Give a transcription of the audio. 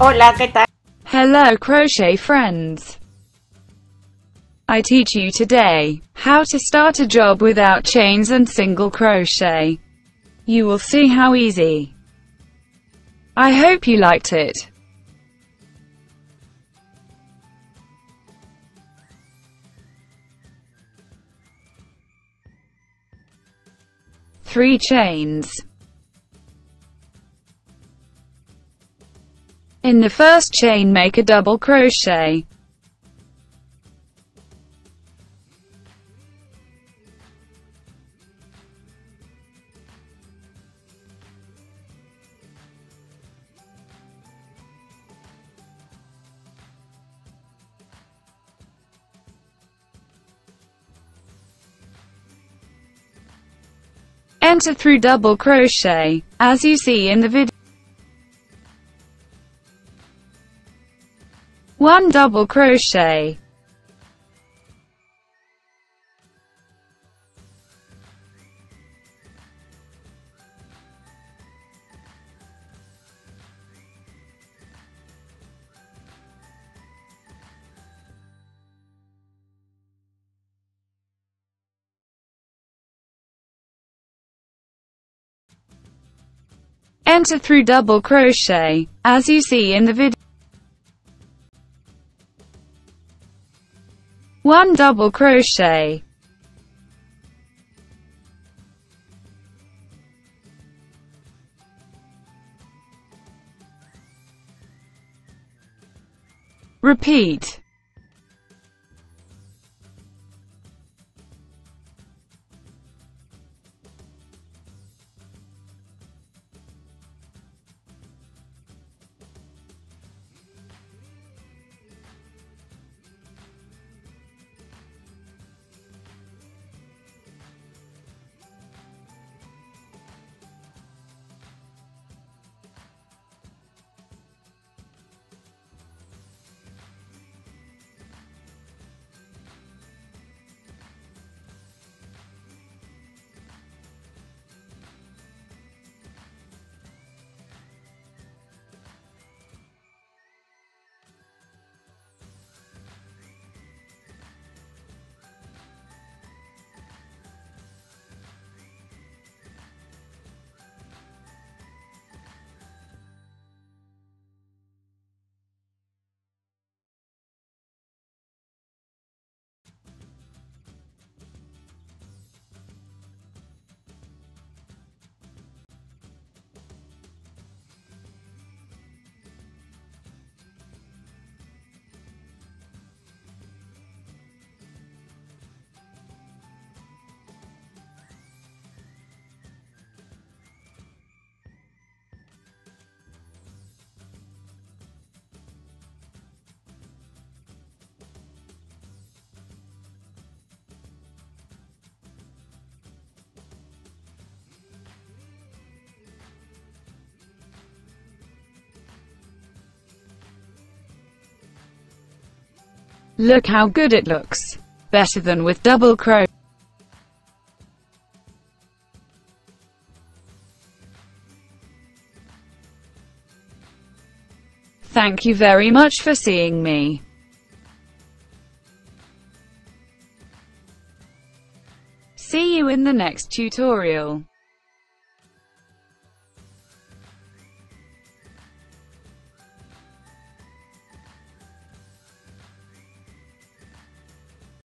Hola, ¿qué tal? Hello crochet friends. I teach you today how to start a job without chains and single crochet. You will see how easy. I hope you liked it. Three chains. In the first chain, make a double crochet. Enter through double crochet, as you see in the video. 1 double crochet. Enter through double crochet, as you see in the video. 1 double crochet. Repeat. Look how good it looks. Better than with double crochet. Thank you very much for seeing me. See you in the next tutorial.